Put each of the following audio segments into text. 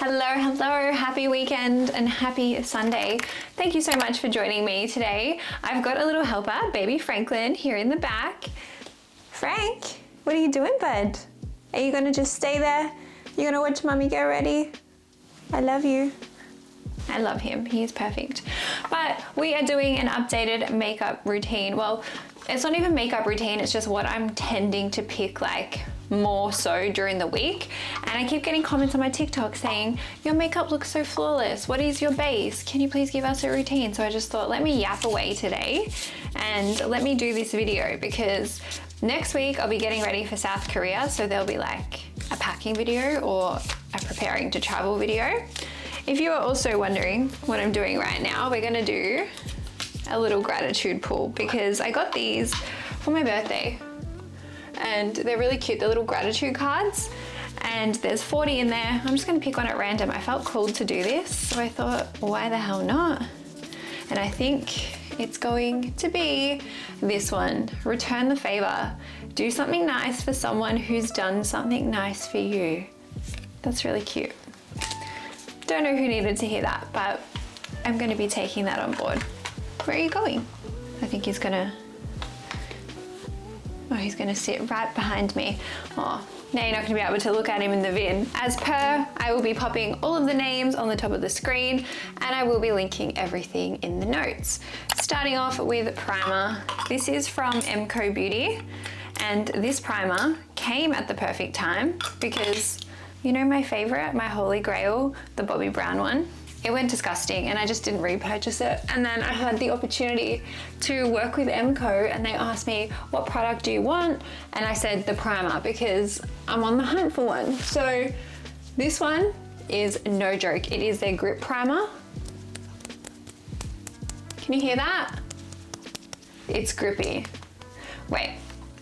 Hello, happy weekend and happy Sunday. Thank you so much for joining me today. I've got a little helper, baby Franklin, here in the back. Frank, what are you doing, bud? Are you gonna just stay there? You gonna watch mommy get ready? I love you. I love him, he is perfect. But we are doing an updated makeup routine. Well, it's not even makeup routine, it's just what I'm tending to pick like more so during the week. And I keep getting comments on my TikTok saying, your makeup looks so flawless. What is your base? Can you please give us a routine? So I just thought, let me yap away today and let me do this video, because next week I'll be getting ready for South Korea. So there'll be like a packing video or a preparing to travel video. If you are also wondering what I'm doing right now, we're gonna do a little gratitude pull, because I got these for my birthday. And they're really cute, they're little gratitude cards, and there's 40 in there. I'm just gonna pick one at random. I felt called to do this, so I thought, why the hell not? And I think it's going to be this one. Return the favor. Do something nice for someone who's done something nice for you. That's really cute. Don't know who needed to hear that, but I'm gonna be taking that on board. Where are you going? I think he's gonna sit right behind me. Oh, now you're not gonna be able to look at him in the vid. As per, I will be popping all of the names on the top of the screen, and I will be linking everything in the notes. Starting off with primer. This is from MCO Beauty, and this primer came at the perfect time because, you know my favorite, my holy grail, the Bobbi Brown one? It went disgusting and I just didn't repurchase it. And then I had the opportunity to work with MCO, and they asked me, what product do you want? And I said the primer, because I'm on the hunt for one. So this one is no joke. It is their grip primer. Can you hear that? It's grippy. Wait.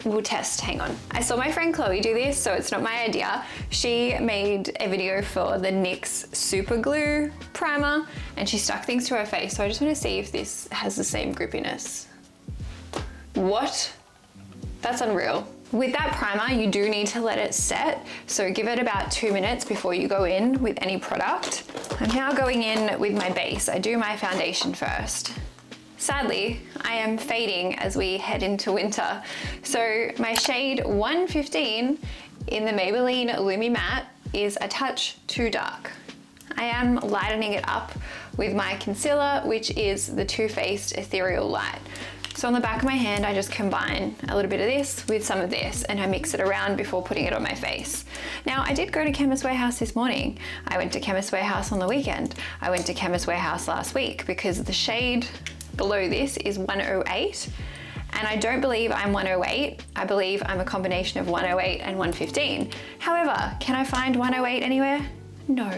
We'll test, hang on. I saw my friend Chloe do this, so it's not my idea. She made a video for the NYX Super Glue primer, and she stuck things to her face, so I just want to see if this has the same grippiness. What? That's unreal. With that primer, you do need to let it set, so give it about 2 minutes before you go in with any product. I'm now going in with my base. I do my foundation first. Sadly, I am fading as we head into winter. So my shade 115 in the Maybelline Lumi Matte is a touch too dark. I am lightening it up with my concealer, which is the Too Faced Ethereal Light. So on the back of my hand, I just combine a little bit of this with some of this, and I mix it around before putting it on my face. Now, I did go to Chemist Warehouse this morning. I went to Chemist Warehouse on the weekend. I went to Chemist Warehouse last week because the shade below this is 108, and I don't believe I'm 108. I believe I'm a combination of 108 and 115. However, can I find 108 anywhere? No.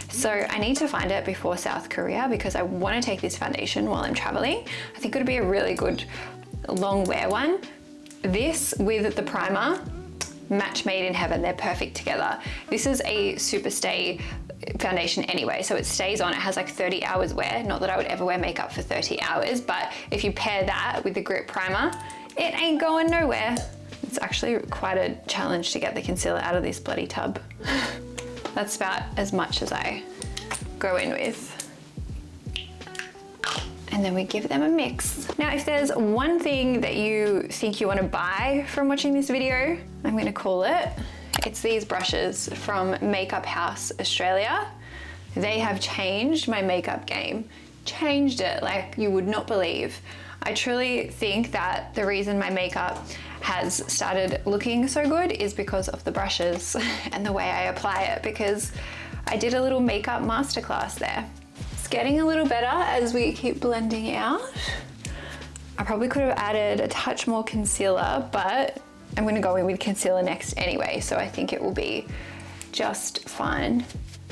So I need to find it before South Korea, because I want to take this foundation while I'm traveling. I think it would be a really good long wear one. This with the primer, match made in heaven. They're perfect together. This is a super stay foundation anyway, so it stays on. It has like 30 hours wear. Not that I would ever wear makeup for 30 hours, but if you pair that with the grip primer, it ain't going nowhere. It's actually quite a challenge to get the concealer out of this bloody tub. That's about as much as I go in with. And then we give them a mix. Now, if there's one thing that you think you want to buy from watching this video, I'm going to call it, it's these brushes from Makeup House Australia. They have changed my makeup game. Changed it like you would not believe. I truly think that the reason my makeup has started looking so good is because of the brushes and the way I apply it, because I did a little makeup masterclass there. It's getting a little better as we keep blending out. I probably could have added a touch more concealer, but I'm gonna go in with concealer next anyway, so I think it will be just fine.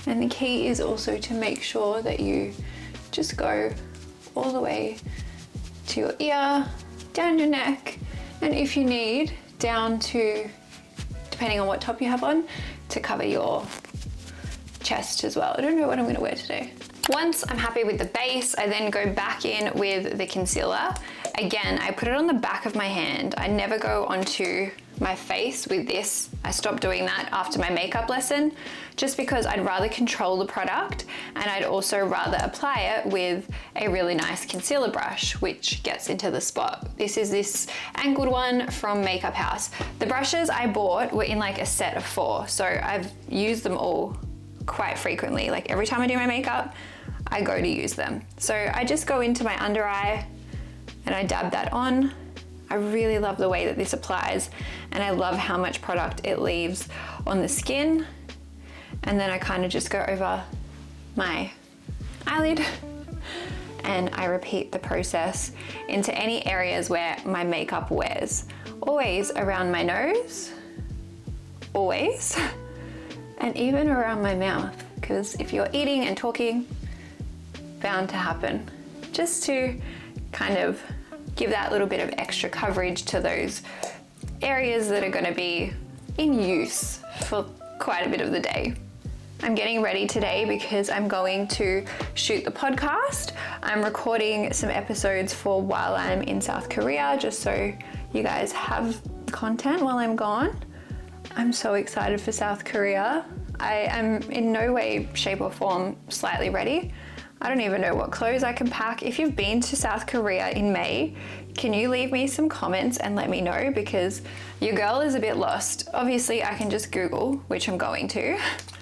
And the key is also to make sure that you just go all the way to your ear, down your neck, and if you need, down to, depending on what top you have on, to cover your chest as well. I don't know what I'm gonna wear today. Once I'm happy with the base, I then go back in with the concealer. Again, I put it on the back of my hand. I never go onto my face with this. I stopped doing that after my makeup lesson just because I'd rather control the product, and I'd also rather apply it with a really nice concealer brush which gets into the spot. This is this angled one from Makeup House. The brushes I bought were in like a set of 4, so I've used them all quite frequently. Like every time I do my makeup, I go to use them. So I just go into my under eye and I dab that on. I really love the way that this applies, and I love how much product it leaves on the skin. And then I kind of just go over my eyelid and I repeat the process into any areas where my makeup wears. Always around my nose, always, and even around my mouth, because if you're eating and talking, bound to happen. Just to kind of give that little bit of extra coverage to those areas that are going to be in use for quite a bit of the day. I'm getting ready today because I'm going to shoot the podcast. I'm recording some episodes for while I'm in South Korea, just so you guys have content while I'm gone. I'm so excited for South Korea. I am in no way, shape or form slightly ready. I don't even know what clothes I can pack. If you've been to South Korea in May, can you leave me some comments and let me know, because your girl is a bit lost. Obviously I can just Google, which I'm going to.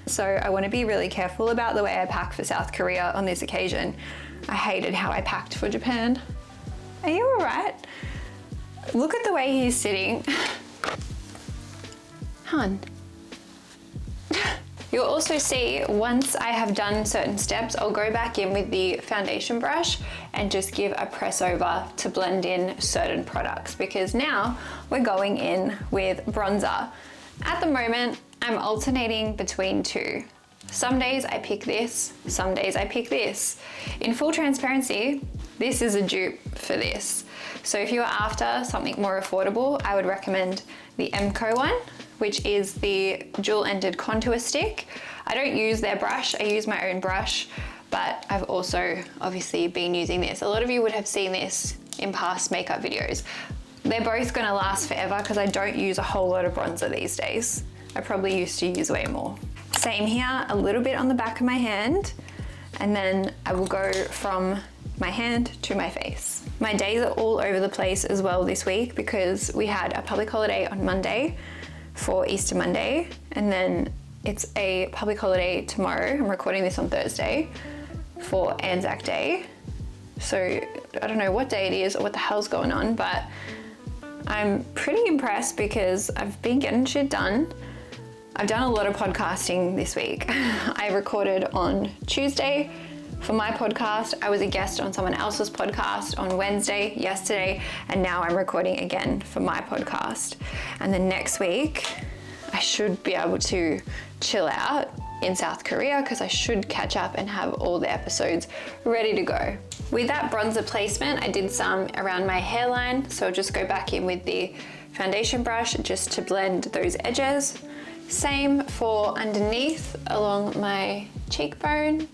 So I want to be really careful about the way I pack for South Korea on this occasion. I hated how I packed for Japan. Are you all right? Look at the way he's sitting. Hun. You'll also see once I have done certain steps, I'll go back in with the foundation brush and just give a press over to blend in certain products, because now we're going in with bronzer. At the moment, I'm alternating between 2. Some days I pick this, some days I pick this. In full transparency, this is a dupe for this. So if you're after something more affordable, I would recommend the MCO one, which is the dual-ended contour stick. I don't use their brush, I use my own brush, but I've also obviously been using this. A lot of you would have seen this in past makeup videos. They're both gonna last forever because I don't use a whole lot of bronzer these days. I probably used to use way more. Same here, a little bit on the back of my hand, and then I will go from my hand to my face. My days are all over the place as well this week because we had a public holiday on Monday for Easter Monday, and then it's a public holiday tomorrow. I'm recording this on Thursday for Anzac Day. So I don't know what day it is or what the hell's going on, but I'm pretty impressed because I've been getting shit done. I've done a lot of podcasting this week. I recorded on Tuesday for my podcast. I was a guest on someone else's podcast on Wednesday, yesterday, and now I'm recording again for my podcast. And then next week, I should be able to chill out in South Korea because I should catch up and have all the episodes ready to go. With that bronzer placement, I did some around my hairline, so I'll just go back in with the foundation brush just to blend those edges. Same for underneath along my cheekbone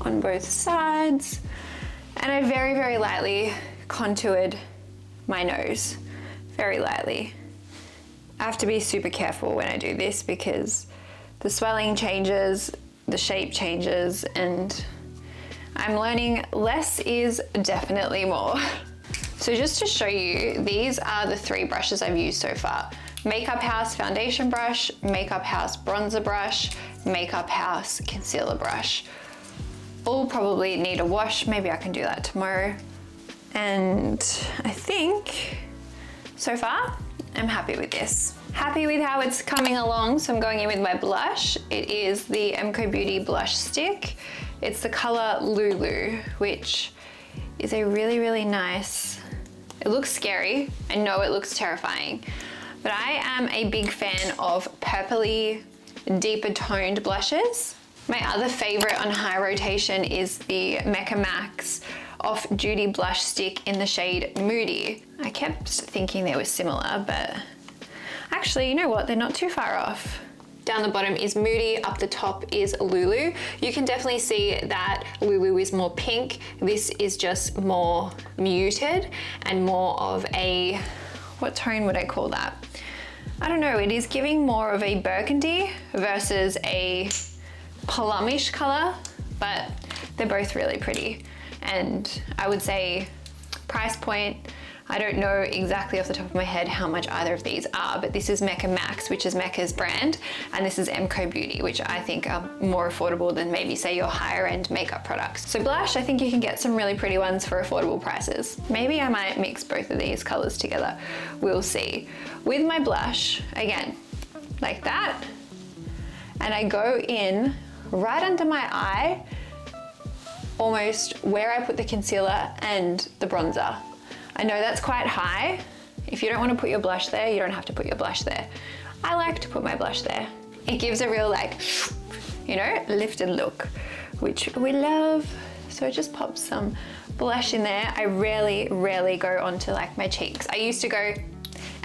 on both sides. And I very, very lightly contoured my nose, very lightly. I have to be super careful when I do this because the swelling changes, the shape changes, and I'm learning less is definitely more. So just to show you, these are the 3 brushes I've used so far. Makeup House foundation brush, Makeup House bronzer brush, Makeup House concealer brush. All probably need a wash, maybe I can do that tomorrow. And I think so far, I'm happy with this. Happy with how it's coming along, so I'm going in with my blush. It is the MCO Beauty blush stick. It's the color Lulu, which is a really, really nice, it looks scary. I know it looks terrifying, but I am a big fan of purpley, deeper toned blushes. My other favorite on high rotation is the Mecca Max Off Duty blush stick in the shade Moody. I kept thinking they were similar, but actually, you know what? They're not too far off. Down the bottom is Moody, up the top is Lulu. You can definitely see that Lulu is more pink. This is just more muted and more of a, what tone would I call that? I don't know, it is giving more of a burgundy versus a plumish color, but they're both really pretty. And I would say price point, I don't know exactly off the top of my head how much either of these are, but this is Mecca Max, which is Mecca's brand, and this is Emco Beauty, which I think are more affordable than maybe say your higher end makeup products. So blush, I think you can get some really pretty ones for affordable prices. Maybe I might mix both of these colors together, we'll see. With my blush, again, like that, and I go in right under my eye, almost where I put the concealer and the bronzer. I know that's quite high. If you don't want to put your blush there, you don't have to put your blush there. I like to put my blush there. It gives a real like, you know, lifted look, which we love. So just pop some blush in there. I rarely go onto like my cheeks. I used to go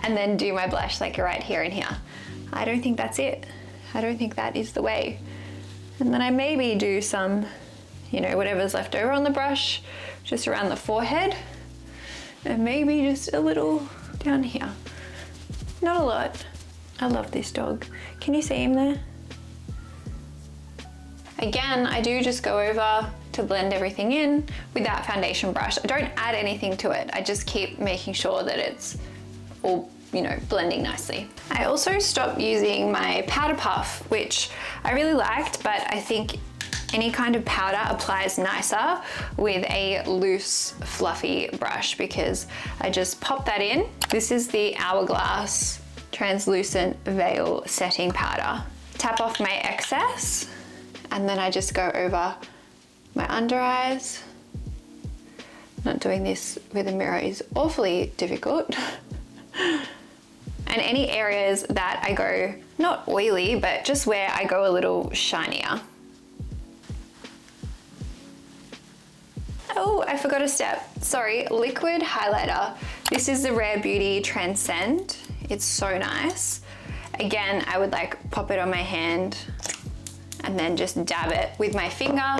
and then do my blush like right here and here. I don't think that's it. I don't think that is the way. And then I maybe do some, you know, whatever's left over on the brush, just around the forehead. And maybe just a little down here. Not a lot. I love this dog. Can you see him there? Again, I do just go over to blend everything in with that foundation brush. I don't add anything to it. I just keep making sure that it's all, you know, blending nicely. I also stopped using my powder puff, which I really liked, but I think any kind of powder applies nicer with a loose, fluffy brush because I just pop that in. This is the Hourglass Translucent Veil Setting Powder. Tap off my excess, and then I just go over my under eyes. Not doing this with a mirror is awfully difficult. And any areas that I go, not oily, but just where I go a little shinier. Oh, I forgot a step. Sorry, liquid highlighter. This is the Rare Beauty Transcend. It's so nice. Again, I would like pop it on my hand and then just dab it with my finger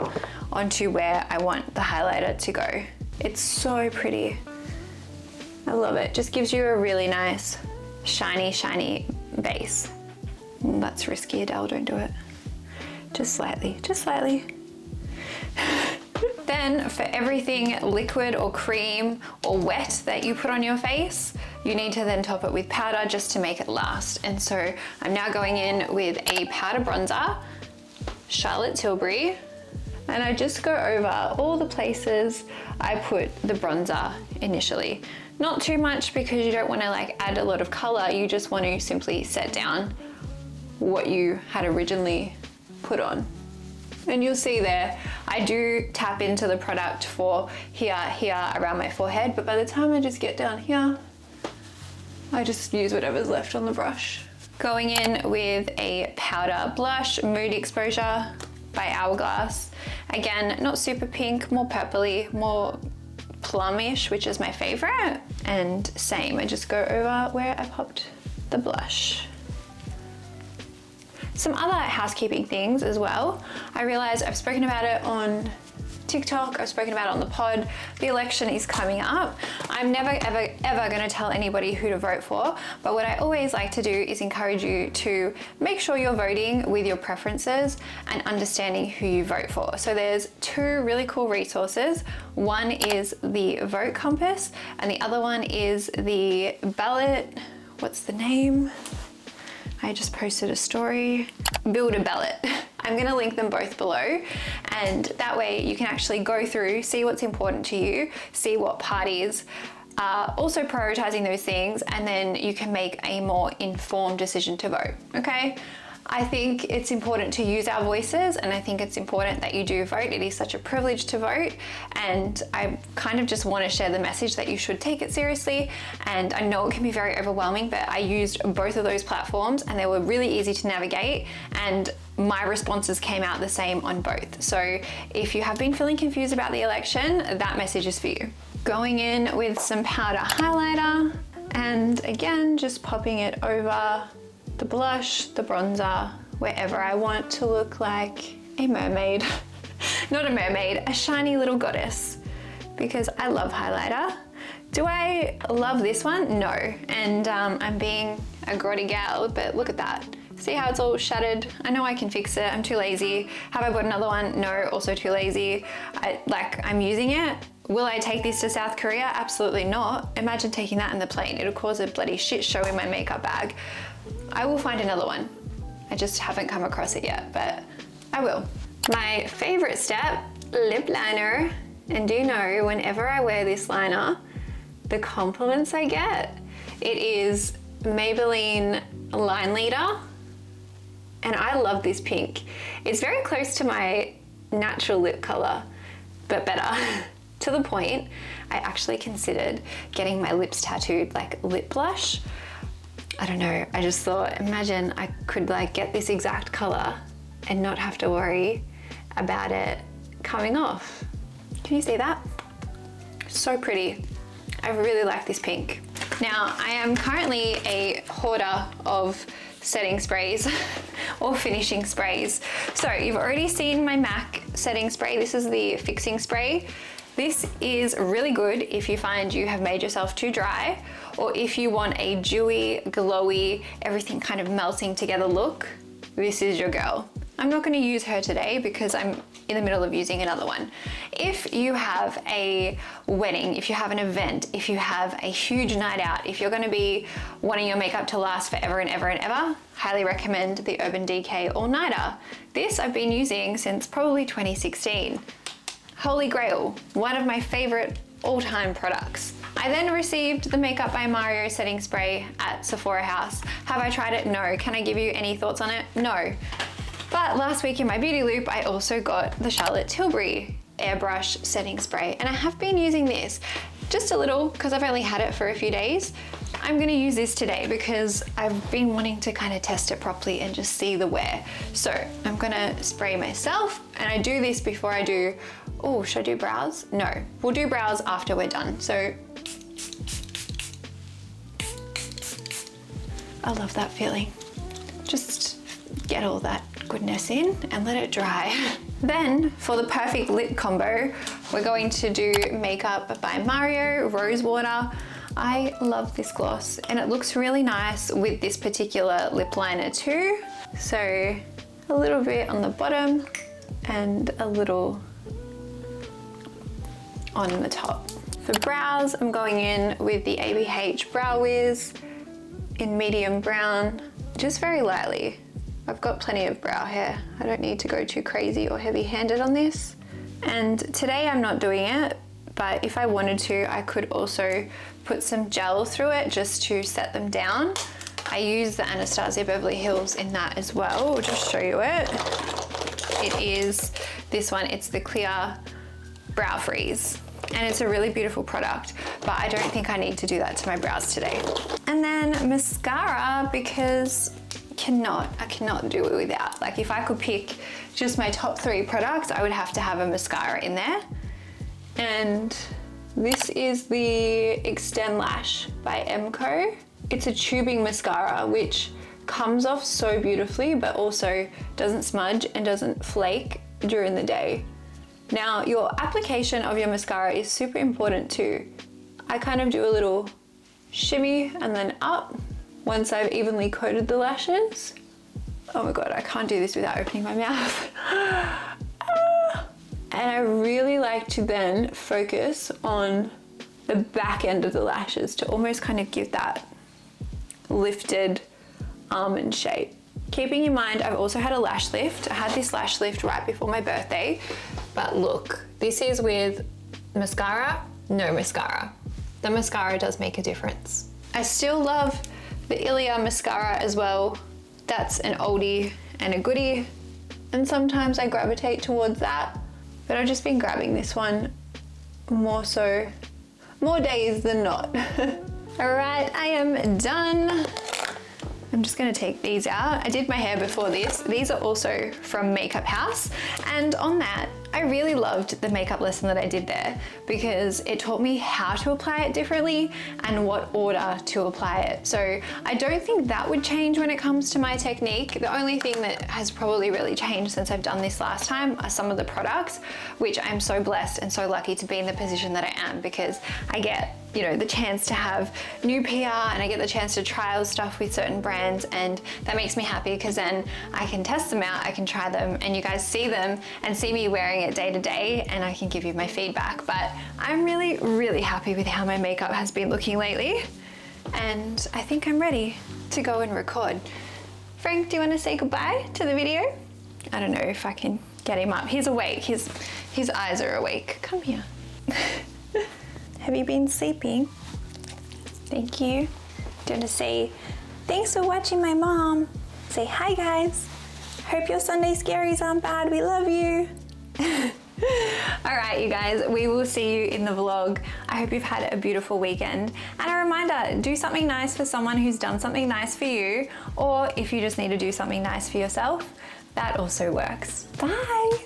onto where I want the highlighter to go. It's so pretty. I love it. Just gives you a really nice, shiny base. That's risky, Adele, don't do it. Just slightly, just slightly. Then for everything liquid or cream or wet that you put on your face, you need to then top it with powder just to make it last. And so I'm now going in with a powder bronzer, Charlotte Tilbury, and I just go over all the places I put the bronzer initially. Not too much because you don't want to like add a lot of color, you just want to simply set down what you had originally put on. And you'll see there, I do tap into the product for here around my forehead, but by the time I just get down here, I just use whatever's left on the brush. Going in with a powder blush, Mood Exposure by Hourglass. Again, not super pink, more purpley, more plumish, which is my favorite. And same, I just go over where I popped the blush. Some other housekeeping things as well. I realized I've spoken about it on TikTok, I've spoken about it on the pod. The election is coming up. I'm never ever gonna tell anybody who to vote for, but what I always like to do is encourage you to make sure you're voting with your preferences and understanding who you vote for. So there's two really cool resources. One is the Vote Compass and the other one is the ballot, what's the name? I just posted a story, Build a Ballot. I'm gonna link them both below, and that way you can actually go through, see what's important to you, see what parties are also prioritizing those things, and then you can make a more informed decision to vote, okay? I think it's important to use our voices, and I think it's important that you do vote. It is such a privilege to vote, and I kind of just want to share the message that you should take it seriously. And I know it can be very overwhelming, but I used both of those platforms and they were really easy to navigate, and my responses came out the same on both. So if you have been feeling confused about the election, that message is for you. Going in with some powder highlighter, and again, just popping it over the blush, the bronzer, wherever I want to look like a mermaid. Not a mermaid, a shiny little goddess, because I love highlighter. Do I love this one? No, and I'm being a grotty gal, but look at that. See how it's all shattered? I know I can fix it. I'm too lazy. Have I bought another one? No, also too lazy. I'm using it. Will I take this to South Korea? Absolutely not. Imagine taking that in the plane. It'll cause a bloody shit show in my makeup bag. I will find another one. I just haven't come across it yet, but I will. My favorite step, lip liner. And do you know, whenever I wear this liner, the compliments I get, it is Maybelline Line Leader. And I love this pink. It's very close to my natural lip color, but better. To the point, I actually considered getting my lips tattooed like lip blush. I don't know, I just thought, imagine I could like get this exact color and not have to worry about it coming off. Can you see that? So pretty. I really like this pink. Now, I am currently a hoarder of setting sprays or finishing sprays. So you've already seen my MAC setting spray. This is the fixing spray. This is really good if you find you have made yourself too dry, or if you want a dewy, glowy, everything kind of melting together look. This is your girl. I'm not going to use her today because I'm in the middle of using another one. If you have a wedding, if you have an event, if you have a huge night out, if you're going to be wanting your makeup to last forever and ever and ever, highly recommend the Urban Decay All Nighter. This I've been using since probably 2016. Holy grail, one of my favorite all-time products. I then received the Makeup by Mario setting spray at Sephora House. Have I tried it? No. Can I give you any thoughts on it? No. But last week in my beauty loop, I also got the Charlotte Tilbury airbrush setting spray, and I have been using this just a little because I've only had it for a few days. I'm gonna use this today because I've been wanting to kind of test it properly and just see the wear. So I'm gonna spray myself, and I do this before I do, oh, should I do brows? No, we'll do brows after we're done. So I love that feeling. Just get all that goodness in and let it dry. Then for the perfect lip combo, we're going to do Makeup by Mario Rose Water. I love this gloss and it looks really nice with this particular lip liner too. So a little bit on the bottom and a little on the top. For brows, I'm going in with the ABH Brow Wiz in medium brown, just very lightly. I've got plenty of brow hair. I don't need to go too crazy or heavy-handed on this. And today I'm not doing it, but if I wanted to, I could also put some gel through it just to set them down. I use the Anastasia Beverly Hills in that as well. I'll just show you it. It is this one, it's the Clear Brow Freeze. And it's a really beautiful product, but I don't think I need to do that to my brows today. And then mascara, because I cannot do it without. Like if I could pick just my top 3 products, I would have to have a mascara in there. And this is the Extend Lash by Emco. It's a tubing mascara, which comes off so beautifully, but also doesn't smudge and doesn't flake during the day. Now, your application of your mascara is super important too. I kind of do a little shimmy and then up once I've evenly coated the lashes. Oh my God, I can't do this without opening my mouth. And I really like to then focus on the back end of the lashes to almost kind of give that lifted almond shape. Keeping in mind, I've also had a lash lift. I had this lash lift right before my birthday, but look, this is with mascara, no mascara. The mascara does make a difference. I still love the Ilia mascara as well. That's an oldie and a goodie, and sometimes I gravitate towards that, but I've just been grabbing this one more days than not. All right, I am done. I'm just gonna take these out. I did my hair before this. These are also from Makeup House. And on that, I really loved the makeup lesson that I did there because it taught me how to apply it differently and what order to apply it. So I don't think that would change when it comes to my technique. The only thing that has probably really changed since I've done this last time are some of the products, which I'm so blessed and so lucky to be in the position that I am because I get you know, the chance to have new PR and I get the chance to trial stuff with certain brands, and that makes me happy because then I can test them out, I can try them, and you guys see them and see me wearing it day to day, and I can give you my feedback. But I'm really, really happy with how my makeup has been looking lately, and I think I'm ready to go and record. Frank, do you want to say goodbye to the video? I don't know if I can get him up. He's awake. His eyes are awake. Come here. Have you been sleeping? Thank you. Do you want to say thanks for watching my mom? Say hi, guys. Hope your Sunday scaries aren't bad. We love you. All right, you guys, we will see you in the vlog. I hope you've had a beautiful weekend. And a reminder, do something nice for someone who's done something nice for you, or if you just need to do something nice for yourself, that also works. Bye.